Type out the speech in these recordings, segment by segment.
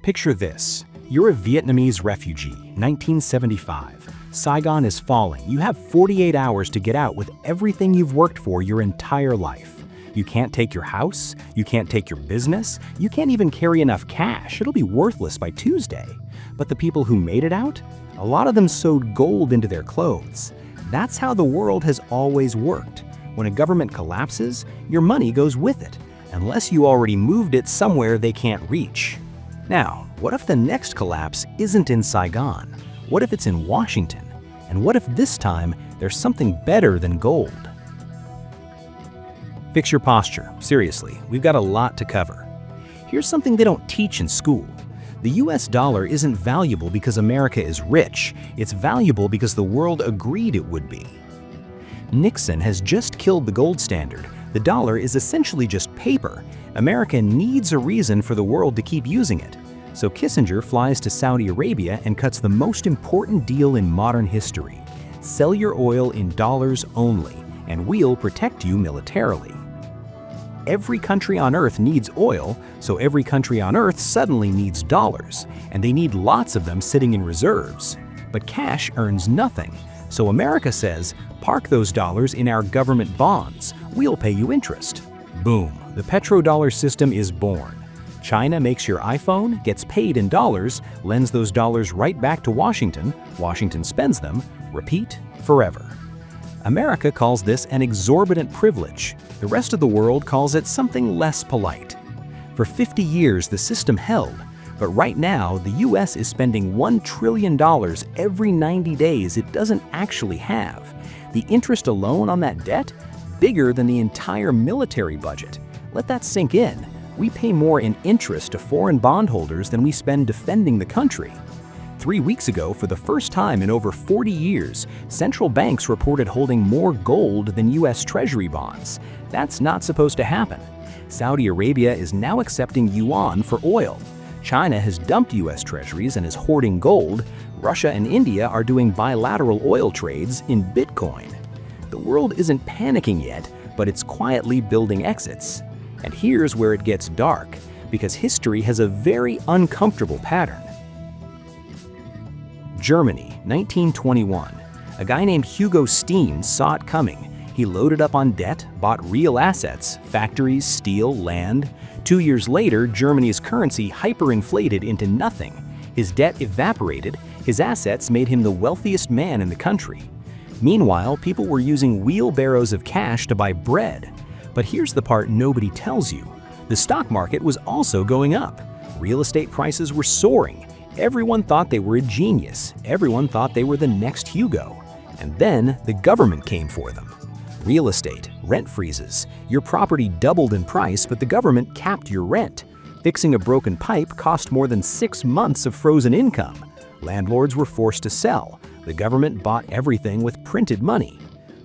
Picture this. You're a Vietnamese refugee, 1975. Saigon is falling. You have 48 hours to get out with everything you've worked for your entire life. You can't take your house, you can't take your business, you can't even carry enough cash. It'll be worthless by Tuesday. But the people who made it out? A lot of them sewed gold into their clothes. That's how the world has always worked. When a government collapses, your money goes with it, unless you already moved it somewhere they can't reach. Now, what if the next collapse isn't in Saigon? What if it's in Washington? And what if this time there's something better than gold? Fix your posture. Seriously, we've got a lot to cover. Here's something they don't teach in school. The US dollar isn't valuable because America is rich. It's valuable because the world agreed it would be. Nixon has just killed the gold standard. The dollar is essentially just paper. America needs a reason for the world to keep using it. So Kissinger flies to Saudi Arabia and cuts the most important deal in modern history. Sell your oil in dollars only, and we'll protect you militarily. Every country on Earth needs oil, so every country on Earth suddenly needs dollars, and they need lots of them sitting in reserves. But cash earns nothing, so America says, park those dollars in our government bonds. We'll pay you interest. Boom, the petrodollar system is born. China makes your iPhone, gets paid in dollars, lends those dollars right back to Washington, Washington spends them, repeat forever. America calls this an exorbitant privilege. The rest of the world calls it something less polite. For 50 years, the system held, but right now, the US is spending $1 trillion every 90 days it doesn't actually have. The interest alone on that debt? Bigger than the entire military budget. Let that sink in. We pay more in interest to foreign bondholders than we spend defending the country. 3 weeks ago, for the first time in over 40 years, central banks reported holding more gold than US Treasury bonds. That's not supposed to happen. Saudi Arabia is now accepting yuan for oil. China has dumped US Treasuries and is hoarding gold. Russia and India are doing bilateral oil trades in Bitcoin. The world isn't panicking yet, but it's quietly building exits. And here's where it gets dark, because history has a very uncomfortable pattern. Germany, 1921. A guy named Hugo Steen saw it coming. He loaded up on debt, bought real assets, factories, steel, land. 2 years later, Germany's currency hyperinflated into nothing. His debt evaporated, his assets made him the wealthiest man in the country. Meanwhile, people were using wheelbarrows of cash to buy bread. But here's the part nobody tells you. The stock market was also going up. Real estate prices were soaring. Everyone thought they were a genius. Everyone thought they were the next Hugo. And then the government came for them. Real estate, rent freezes. Your property doubled in price, but the government capped your rent. Fixing a broken pipe cost more than 6 months of frozen income. Landlords were forced to sell. The government bought everything with printed money.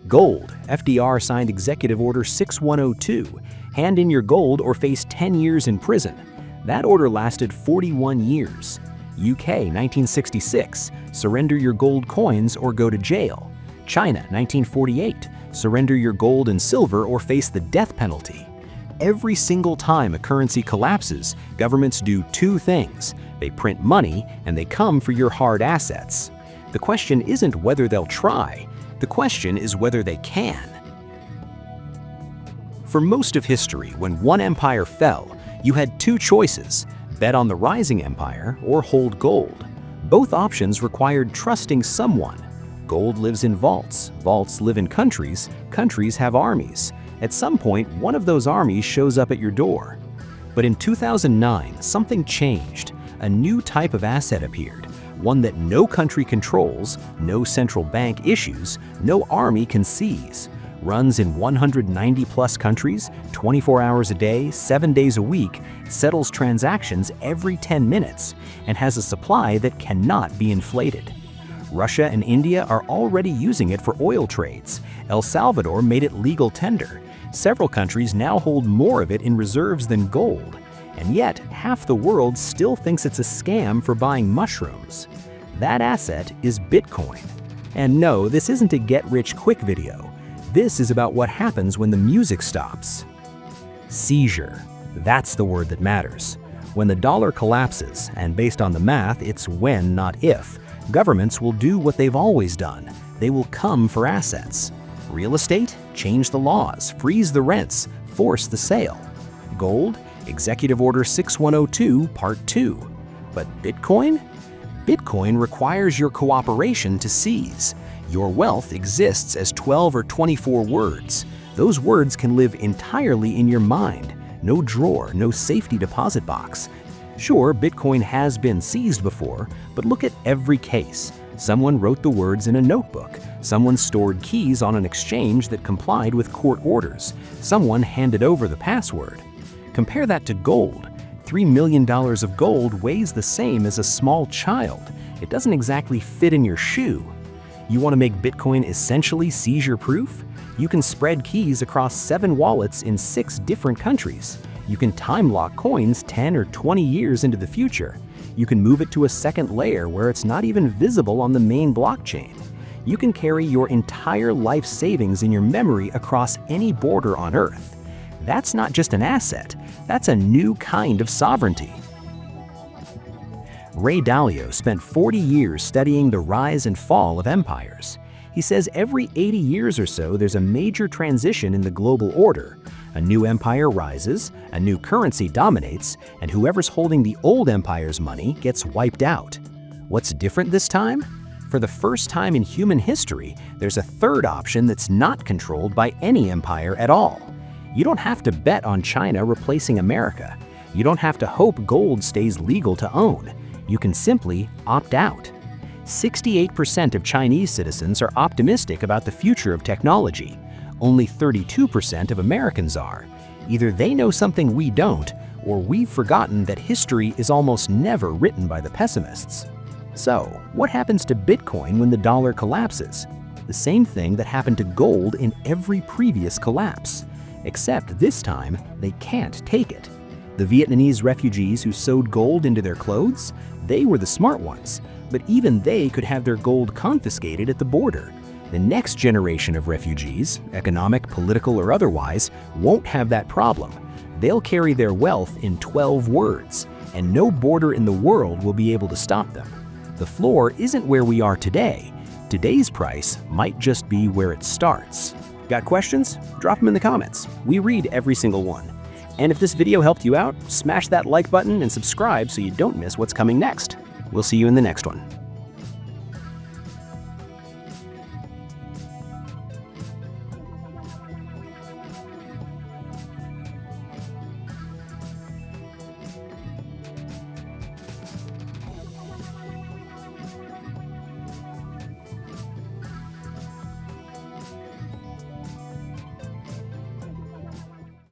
Gold, FDR signed Executive Order 6102. Hand in your gold or face 10 years in prison. That order lasted 41 years. UK, 1966. Surrender your gold coins or go to jail. China, 1948. Surrender your gold and silver or face the death penalty. Every single time a currency collapses, governments do two things. They print money and they come for your hard assets. The question isn't whether they'll try. The question is whether they can. For most of history, when one empire fell, you had two choices: bet on the rising empire or hold gold. Both options required trusting someone. Gold lives in vaults, vaults live in countries, countries have armies. At some point, one of those armies shows up at your door. But in 2009, something changed. A new type of asset appeared. One that no country controls, no central bank issues, no army can seize. Runs in 190-plus countries, 24 hours a day, 7 days a week, settles transactions every 10 minutes, and has a supply that cannot be inflated. Russia and India are already using it for oil trades. El Salvador made it legal tender. Several countries now hold more of it in reserves than gold. And yet, half the world still thinks it's a scam for buying mushrooms. That asset is Bitcoin. And no, this isn't a get-rich-quick video. This is about what happens when the music stops. Seizure. That's the word that matters. When the dollar collapses, and based on the math, it's when, not if, governments will do what they've always done. They will come for assets. Real estate? Change the laws, freeze the rents, force the sale. Gold? Executive Order 6102, Part 2. But Bitcoin? Bitcoin requires your cooperation to seize. Your wealth exists as 12 or 24 words. Those words can live entirely in your mind. No drawer, no safety deposit box. Sure, Bitcoin has been seized before, but look at every case. Someone wrote the words in a notebook. Someone stored keys on an exchange that complied with court orders. Someone handed over the password. Compare that to gold. $3 million of gold weighs the same as a small child. It doesn't exactly fit in your shoe. You want to make Bitcoin essentially seizure-proof? You can spread keys across 7 wallets in 6 different countries. You can time-lock coins 10 or 20 years into the future. You can move it to a second layer where it's not even visible on the main blockchain. You can carry your entire life savings in your memory across any border on Earth. That's not just an asset, that's a new kind of sovereignty. Ray Dalio spent 40 years studying the rise and fall of empires. He says every 80 years or so there's a major transition in the global order. A new empire rises, a new currency dominates, and whoever's holding the old empire's money gets wiped out. What's different this time? For the first time in human history, there's a third option that's not controlled by any empire at all. You don't have to bet on China replacing America. You don't have to hope gold stays legal to own. You can simply opt out. 68% of Chinese citizens are optimistic about the future of technology. Only 32% of Americans are. Either they know something we don't, or we've forgotten that history is almost never written by the pessimists. So, what happens to Bitcoin when the dollar collapses? The same thing that happened to gold in every previous collapse. Except this time, they can't take it. The Vietnamese refugees who sewed gold into their clothes? They were the smart ones, but even they could have their gold confiscated at the border. The next generation of refugees, economic, political, or otherwise, won't have that problem. They'll carry their wealth in 12 words, and no border in the world will be able to stop them. The floor isn't where we are today. Today's price might just be where it starts. Got questions? Drop them in the comments. We read every single one. And if this video helped you out, smash that like button and subscribe so you don't miss what's coming next. We'll see you in the next one.